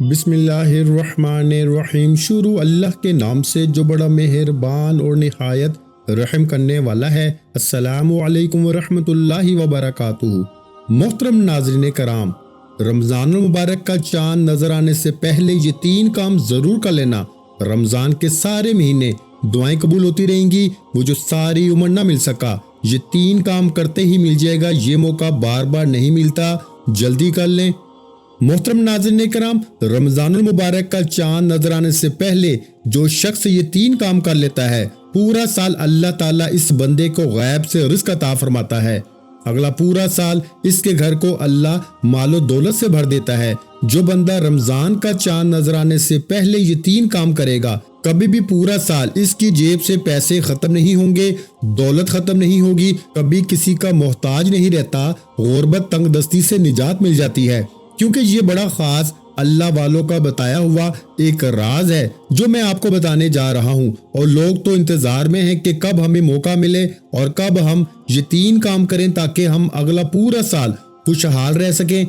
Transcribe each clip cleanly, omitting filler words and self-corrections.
بسم اللہ الرحمن الرحیم۔ شروع اللہ کے نام سے جو بڑا مہربان اور نہایت رحم کرنے والا ہے۔ السلام علیکم ورحمۃ اللہ وبرکاتہ۔ محترم ناظرین کرام، رمضان المبارک کا چاند نظر آنے سے پہلے یہ 3 کام ضرور کر لینا۔ رمضان کے سارے مہینے دعائیں قبول ہوتی رہیں گی، وہ جو ساری عمر نہ مل سکا یہ 3 کام کرتے ہی مل جائے گا۔ یہ موقع بار بار نہیں ملتا، جلدی کر لیں۔ محترم ناظرین کرام، رمضان المبارک کا چاند نظر آنے سے پہلے جو شخص یہ 3 کام کر لیتا ہے، پورا سال اللہ تعالیٰ اس بندے کو غیب سے رزق عطا فرماتا ہے۔ اگلا پورا سال اس کے گھر کو اللہ مال و دولت سے بھر دیتا ہے۔ جو بندہ رمضان کا چاند نظر آنے سے پہلے یہ 3 کام کرے گا، کبھی بھی پورا سال اس کی جیب سے پیسے ختم نہیں ہوں گے، دولت ختم نہیں ہوگی، کبھی کسی کا محتاج نہیں رہتا، غربت تنگ دستی سے نجات مل جاتی ہے، کیونکہ یہ بڑا خاص اللہ والوں کا بتایا ہوا ایک راز ہے جو میں آپ کو بتانے جا رہا ہوں۔ اور لوگ تو انتظار میں ہیں کہ کب ہمیں موقع ملے اور کب ہم یہ 3 کام کریں تاکہ ہم اگلا پورا سال خوشحال رہ سکیں۔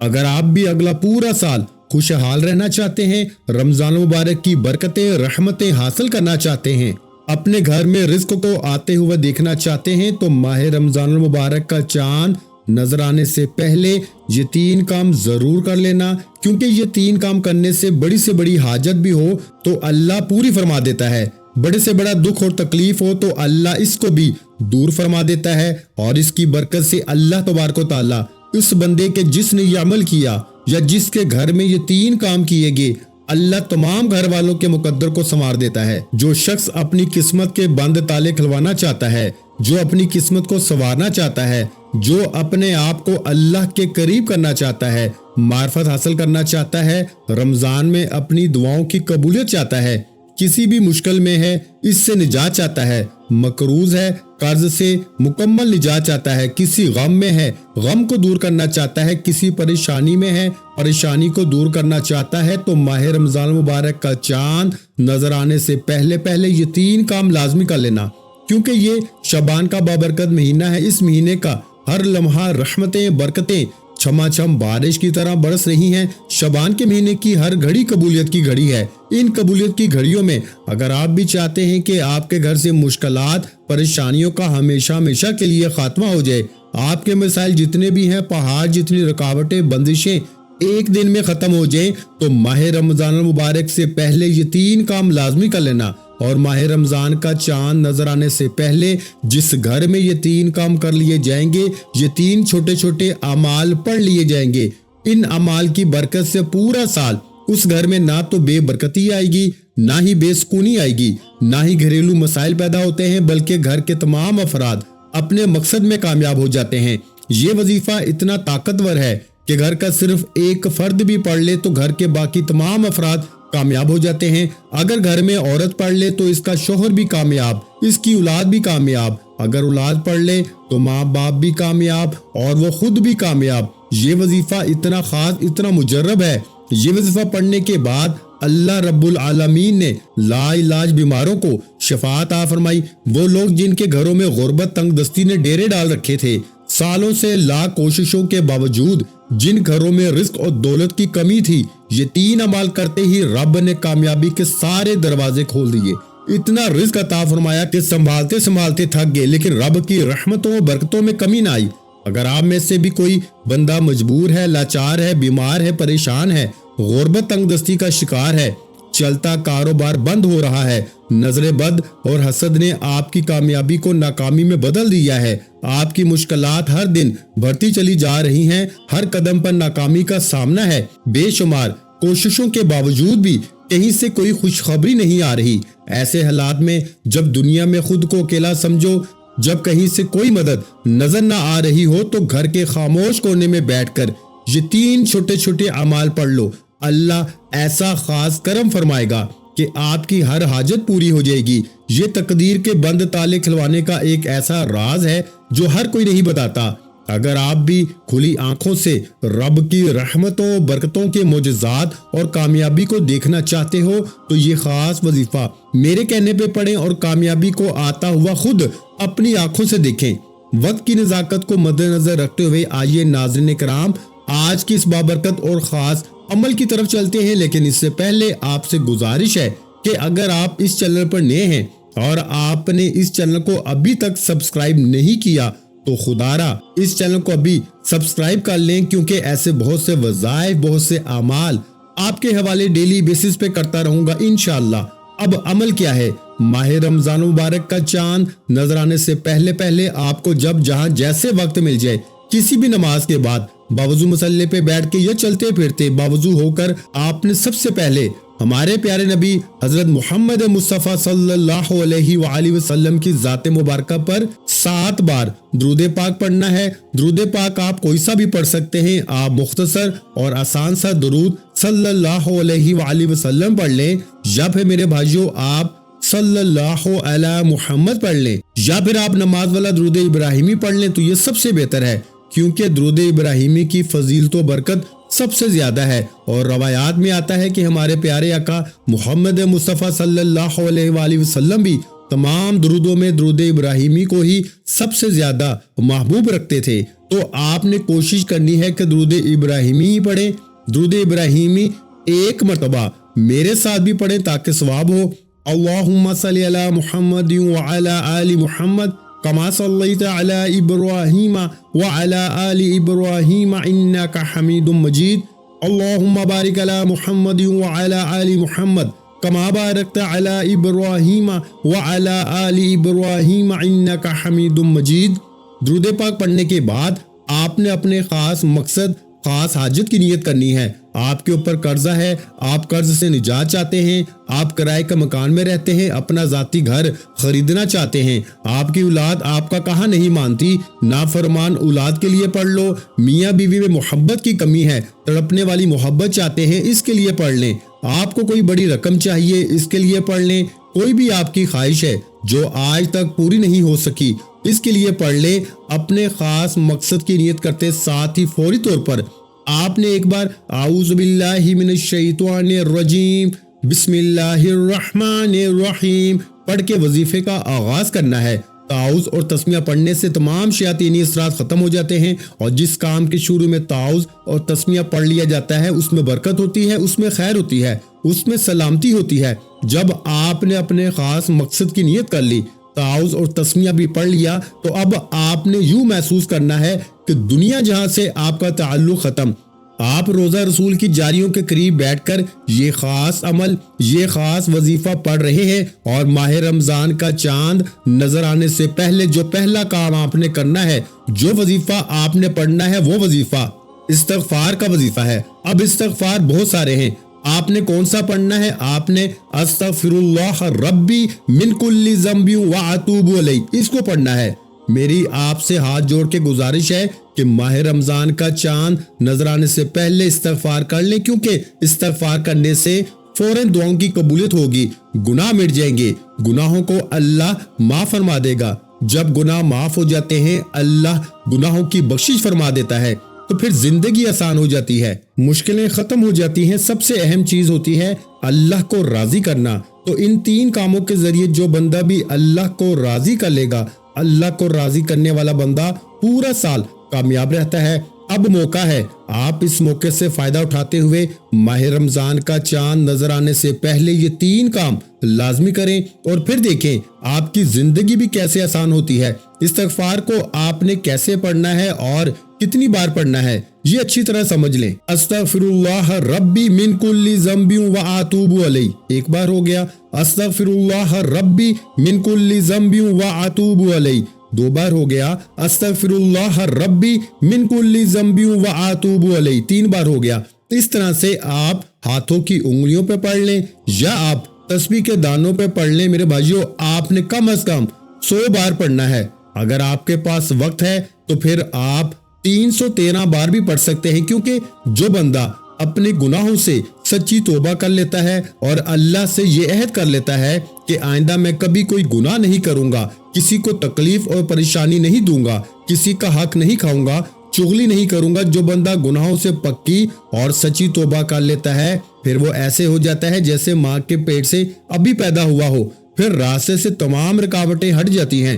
اگر آپ بھی اگلا پورا سال خوشحال رہنا چاہتے ہیں، رمضان مبارک کی برکتیں رحمتیں حاصل کرنا چاہتے ہیں، اپنے گھر میں رزق کو آتے ہوئے دیکھنا چاہتے ہیں، تو ماہ رمضان المبارک کا چاند نظر آنے سے پہلے یہ 3 کام ضرور کر لینا، کیونکہ یہ 3 کام کرنے سے بڑی حاجت بھی ہو تو اللہ پوری فرما دیتا ہے، بڑے سے بڑا دکھ اور تکلیف ہو تو اللہ اس کو بھی دور فرما دیتا ہے، اور اس کی برکت سے اللہ تبارک و تعالی اس بندے کے جس نے یہ عمل کیا یا جس کے گھر میں یہ 3 کام کیے گئے، اللہ تمام گھر والوں کے مقدر کو سنوار دیتا ہے۔ جو شخص اپنی قسمت کے بند تالے کھلوانا چاہتا ہے، جو اپنی قسمت کو سنوارنا چاہتا ہے، جو اپنے آپ کو اللہ کے قریب کرنا چاہتا ہے، معرفت حاصل کرنا چاہتا ہے، رمضان میں اپنی دعاؤں کی قبولیت چاہتا ہے، کسی بھی مشکل میں ہے اس سے نجات چاہتا ہے، مقروض ہے قرض سے مکمل نجات چاہتا ہے، کسی غم میں ہے غم کو دور کرنا چاہتا ہے، کسی پریشانی میں ہے پریشانی کو دور کرنا چاہتا ہے، تو ماہ رمضان المبارک کا چاند نظر آنے سے پہلے یہ 3 کام لازمی کر لینا، کیونکہ یہ شعبان کا بابرکت مہینہ ہے۔ اس مہینے کا ہر لمحہ رحمتیں برکتیں چھما چھم بارش کی طرح برس رہی ہیں۔ شعبان کے مہینے کی ہر گھڑی قبولیت کی گھڑی ہے۔ ان قبولیت کی گھڑیوں میں اگر آپ بھی چاہتے ہیں کہ آپ کے گھر سے مشکلات پریشانیوں کا ہمیشہ کے لیے خاتمہ ہو جائے، آپ کے مسائل جتنے بھی ہیں، پہاڑ جتنی رکاوٹیں بندشیں ایک دن میں ختم ہو جائیں، تو ماہ رمضان المبارک سے پہلے یہ 3 کام لازمی کر لینا۔ اور ماہ رمضان کا چاند نظر آنے سے پہلے جس گھر میں یہ 3 کام کر لیے جائیں گے، یہ 3 چھوٹے اعمال پڑھ لیے جائیں گے، ان اعمال کی برکت سے پورا سال اس گھر میں نہ تو بے برکتی آئے گی، نہ ہی بے سکونی آئے گی، نہ ہی گھریلو مسائل پیدا ہوتے ہیں، بلکہ گھر کے تمام افراد اپنے مقصد میں کامیاب ہو جاتے ہیں۔ یہ وظیفہ اتنا طاقتور ہے کہ گھر کا صرف ایک فرد بھی پڑھ لے تو گھر کے باقی تمام افراد کامیاب ہو جاتے ہیں۔ اگر گھر میں عورت پڑھ لے تو اس کا شوہر بھی کامیاب، اس کی اولاد بھی کامیاب، اگر اولاد پڑھ لے تو ماں باپ بھی کامیاب اور وہ خود بھی کامیاب۔ یہ وظیفہ اتنا خاص، اتنا مجرب ہے۔ یہ وظیفہ پڑھنے کے بعد اللہ رب العالمین نے لا علاج بیماروں کو شفا عطا فرمائی۔ وہ لوگ جن کے گھروں میں غربت تنگ دستی نے ڈیرے ڈال رکھے تھے، سالوں سے لاکھ کوششوں کے باوجود جن گھروں میں رزق اور دولت کی کمی تھی، یہ 3 عمال کرتے ہی رب نے کامیابی کے سارے دروازے کھول دیے۔ اتنا رزق عطا فرمایا کہ سنبھالتے تھک گئے، لیکن رب کی رحمتوں و برکتوں میں کمی نہ آئی۔ اگر آپ میں سے بھی کوئی بندہ مجبور ہے، لاچار ہے، بیمار ہے، پریشان ہے، غربت تنگ دستی کا شکار ہے، چلتا کاروبار بند ہو رہا ہے، نظر بد اور حسد نے آپ کی کامیابی کو ناکامی میں بدل دیا ہے، آپ کی مشکلات ہر دن بڑھتی چلی جا رہی ہیں، ہر قدم پر ناکامی کا سامنا ہے، بے شمار کوششوں کے باوجود بھی کہیں سے کوئی خوشخبری نہیں آ رہی، ایسے حالات میں جب دنیا میں خود کو اکیلا سمجھو، جب کہیں سے کوئی مدد نظر نہ آ رہی ہو، تو گھر کے خاموش کونے میں بیٹھ کر یہ 3 چھوٹے اعمال پڑھ لو۔ اللہ ایسا خاص کرم فرمائے گا کہ آپ کی ہر حاجت پوری ہو جائے گی۔ یہ تقدیر کے بند تالے کھلوانے کا ایک ایسا راز ہے جو ہر کوئی نہیں بتاتا۔ اگر آپ بھی کھلی آنکھوں سے رب کی رحمتوں برکتوں کے معجزات اور کامیابی کو دیکھنا چاہتے ہو تو یہ خاص وظیفہ میرے کہنے پہ پڑھیں اور کامیابی کو آتا ہوا خود اپنی آنکھوں سے دیکھیں۔ وقت کی نزاکت کو مد نظر رکھتے ہوئے آئیے ناظرین کرام، آج کی اس بابرکت اور خاص عمل کی طرف چلتے ہیں، لیکن اس سے پہلے آپ سے گزارش ہے کہ اگر آپ اس چینل پر نئے ہیں اور آپ نے اس چینل کو ابھی تک سبسکرائب نہیں کیا تو خدا را اس چینل کو ابھی سبسکرائب کر لیں، کیونکہ ایسے بہت سے وظائف، بہت سے اعمال آپ کے حوالے ڈیلی بیسس پہ کرتا رہوں گا انشاءاللہ۔ اب عمل کیا ہے؟ ماہ رمضان مبارک کا چاند نظر آنے سے پہلے آپ کو جب جہاں جیسے وقت مل جائے، کسی بھی نماز کے بعد باوضو مصلی پہ بیٹھ کے یا چلتے پھرتے باوضو ہو کر آپ نے سب سے پہلے ہمارے پیارے نبی حضرت محمد مصطفیٰ صلی اللہ علیہ وآلہ وسلم کی ذات مبارکہ پر 7 بار درود پاک پڑھنا ہے۔ درود پاک آپ کوئی سا بھی پڑھ سکتے ہیں، آپ مختصر اور آسان سا درود صلی اللہ علیہ وآلہ وسلم پڑھ لیں، یا پھر میرے بھائیوں آپ صلی اللہ علیہ محمد پڑھ لیں، یا پھر آپ نماز والا درود ابراہیمی پڑھ لیں تو یہ سب سے بہتر ہے، کیونکہ درود ابراہیمی کی فضیلت و برکت سب سے زیادہ ہے، اور روایات میں آتا ہے کہ ہمارے پیارے آقا محمد مصطفیٰ صلی اللہ علیہ وآلہ وسلم بھی تمام درودوں میں درود ابراہیمی کو ہی سب سے زیادہ محبوب رکھتے تھے۔ تو آپ نے کوشش کرنی ہے کہ درود ابراہیمی ہی پڑھیں۔ درود ابراہیمی ایک مرتبہ میرے ساتھ بھی پڑھیں تاکہ ثواب ہو۔ اللہم صلی علی محمد وعلی آل محمد کما صلیت علی ابراہیم وعلی آل ابراہیم انک حمید مجید۔ اللہم بارک علی محمد وعلی آل محمد کما بارکت علی ابراہیم وعلی آل ابراہیم انک حمید مجید۔ درود پاک پڑھنے کے بعد آپ نے اپنے خاص مقصد، خاص حاجت کی نیت کرنی ہے۔ آپ کے اوپر قرضہ ہے، آپ قرض سے نجات چاہتے ہیں، آپ کرائے کا مکان میں رہتے ہیں، اپنا ذاتی گھر خریدنا چاہتے ہیں، آپ کی اولاد آپ کا کہا نہیں مانتی، نافرمان اولاد کے لیے پڑھ لو، میاں بیوی میں محبت کی کمی ہے، تڑپنے والی محبت چاہتے ہیں، اس کے لیے پڑھ لیں۔ آپ کو کوئی بڑی رقم چاہیے، اس کے لیے پڑھ لیں۔ کوئی بھی آپ کی خواہش ہے جو آج تک پوری نہیں ہو سکی، اس کے لیے پڑھ لیں۔ اپنے خاص مقصد کی نیت کرتے ساتھ ہی فوری طور پر آپ نے ایک بار اعوذ باللہ من الشیطان الرجیم بسم اللہ الرحمن الرحیم پڑھ کے وظیفے کا آغاز کرنا ہے۔ تعوذ اور تسمیہ پڑھنے سے تمام شیاطینی اثرات ختم ہو جاتے ہیں، اور جس کام کے شروع میں تعوذ اور تسمیہ پڑھ لیا جاتا ہے اس میں برکت ہوتی ہے، اس میں خیر ہوتی ہے، اس میں سلامتی ہوتی ہے۔ جب آپ نے اپنے خاص مقصد کی نیت کر لی، تعوذ اور تسمیہ بھی پڑھ لیا، تو اب آپ نے یوں محسوس کرنا ہے کہ دنیا جہاں سے آپ کا تعلق ختم۔ آپ روزہ رسول کی جاریوں کے قریب بیٹھ کر یہ خاص عمل، یہ خاص وظیفہ پڑھ رہے ہیں، اور ماہ رمضان کا چاند نظر آنے سے پہلے جو پہلا کام آپ نے کرنا ہے، جو وظیفہ آپ نے پڑھنا ہے، وہ وظیفہ استغفار کا وظیفہ ہے۔ اب استغفار بہت سارے ہیں، آپ نے کون سا پڑھنا ہے؟ آپ نے استغفر اللہ ربی من کل ذنب واتوب الیہ، اس کو پڑھنا ہے۔ میری آپ سے ہاتھ جوڑ کے گزارش ہے کہ ماہ رمضان کا چاند نظر آنے سے پہلے استغفار کر لیں، کیونکہ استغفار کرنے سے فوراً دعاؤں کی قبولیت ہوگی، گناہ مٹ جائیں گے، گناہوں کو اللہ معاف فرما دے گا۔ جب گناہ معاف ہو جاتے ہیں، اللہ گناہوں کی بخشش فرما دیتا ہے، تو پھر زندگی آسان ہو جاتی ہے، مشکلیں ختم ہو جاتی ہیں۔ سب سے اہم چیز ہوتی ہے اللہ کو راضی کرنا۔ تو ان 3 کاموں کے ذریعے جو بندہ بھی اللہ کو راضی کر لے گا، اللہ کو راضی کرنے والا بندہ پورا سال کامیاب رہتا ہے۔ اب موقع ہے، آپ اس موقع سے فائدہ اٹھاتے ہوئے ماہ رمضان کا چاند نظر آنے سے پہلے یہ 3 کام لازمی کریں، اور پھر دیکھیں آپ کی زندگی بھی کیسے آسان ہوتی ہے۔ استغفار کو آپ نے کیسے پڑھنا ہے اور کتنی بار پڑھنا ہے، یہ اچھی طرح سمجھ لیں۔ استغفر اللہ ربی من کل ذنب واتوب الیہ، ایک بار ہو گیا۔ استغفر اللہ ربی من کل ذنب واتوب الیہ، 2 بار ہو گیا۔ استغفر اللہ ربی من کل ذنب واتوب الیہ، 3 بار ہو گیا۔ اس طرح سے آپ ہاتھوں کی انگلیوں پہ پڑھ لیں، یا آپ تسبیح کے دانوں پہ پڑھ لیں۔ میرے بھائیوں، آپ نے کم از کم 100 بار پڑھنا ہے۔ اگر آپ کے پاس وقت ہے تو پھر آپ 313 بار بھی پڑھ سکتے ہیں، کیونکہ جو بندہ اپنے گناہوں سے سچی توبہ کر لیتا ہے اور اللہ سے یہ عہد کر لیتا ہے کہ آئندہ میں کبھی کوئی گناہ نہیں کروں گا، کسی کو تکلیف اور پریشانی نہیں دوں گا، کسی کا حق نہیں کھاؤں گا، چغلی نہیں کروں گا، جو بندہ گناہوں سے پکی اور سچی توبہ کر لیتا ہے، پھر وہ ایسے ہو جاتا ہے جیسے ماں کے پیٹ سے ابھی پیدا ہوا ہو۔ پھر راستے سے تمام رکاوٹیں ہٹ جاتی ہیں،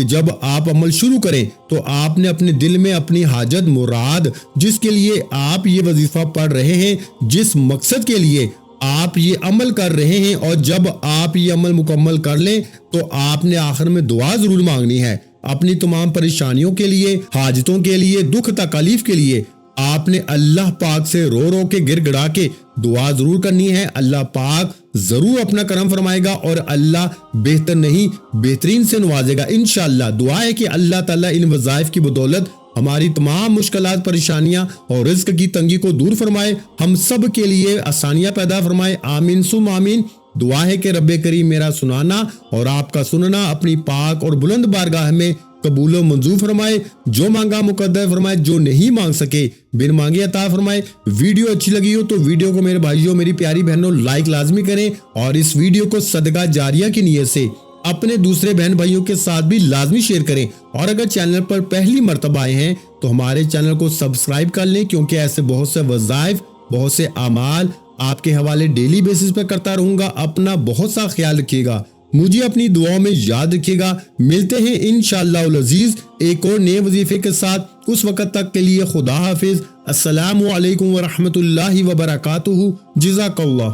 کہ جب آپ عمل شروع کریں تو آپ نے اپنے دل میں اپنی حاجت مراد جس کے لیے آپ یہ وظیفہ پڑھ رہے ہیں، جس مقصد کے لیے آپ یہ عمل کر رہے ہیں، اور جب آپ یہ عمل مکمل کر لیں تو آپ نے آخر میں دعا ضرور مانگنی ہے۔ اپنی تمام پریشانیوں کے لیے، حاجتوں کے لیے، دکھ تکلیف کے لیے آپ نے اللہ پاک سے رو رو کے گر گڑا کے دعا ضرور کرنی ہے۔ اللہ پاک ضرور اپنا کرم فرمائے گا اور اللہ بہتر نہیں بہترین سے نوازے گا انشاءاللہ۔ دعا ہے کہ اللہ تعالیٰ ان وظائف کی بدولت ہماری تمام مشکلات، پریشانیاں اور رزق کی تنگی کو دور فرمائے، ہم سب کے لیے آسانیاں پیدا فرمائے، آمین ثم آمین۔ دعا ہے کہ رب کریم میرا سنانا اور آپ کا سننا اپنی پاک اور بلند بارگاہ میں قبول و منظور فرمائے، جو مانگا مقدر فرمائے، جو نہیں مانگ سکے بن مانگے عطا فرمائے۔ ویڈیو اچھی لگی ہو تو ویڈیو کو میرے بھائیوں، میری پیاری بہنوں لائک لازمی کریں، اور اس ویڈیو کو صدقہ جاریہ کی نیت سے اپنے دوسرے بہن بھائیوں کے ساتھ بھی لازمی شیئر کریں، اور اگر چینل پر پہلی مرتبہ آئے ہیں تو ہمارے چینل کو سبسکرائب کر لیں، کیونکہ ایسے بہت سے وظائف، بہت سے اعمال آپ کے حوالے ڈیلی بیسس پہ کرتا رہوں گا۔ اپنا بہت سا خیال رکھیے گا، مجھے اپنی دعاؤں میں یاد رکھیے گا۔ ملتے ہیں انشاءاللہ العزیز ایک اور نئے وظیفے کے ساتھ، اس وقت تک کے لیے خدا حافظ۔ السلام علیکم ورحمۃ اللہ وبرکاتہ۔ جزاک اللہ۔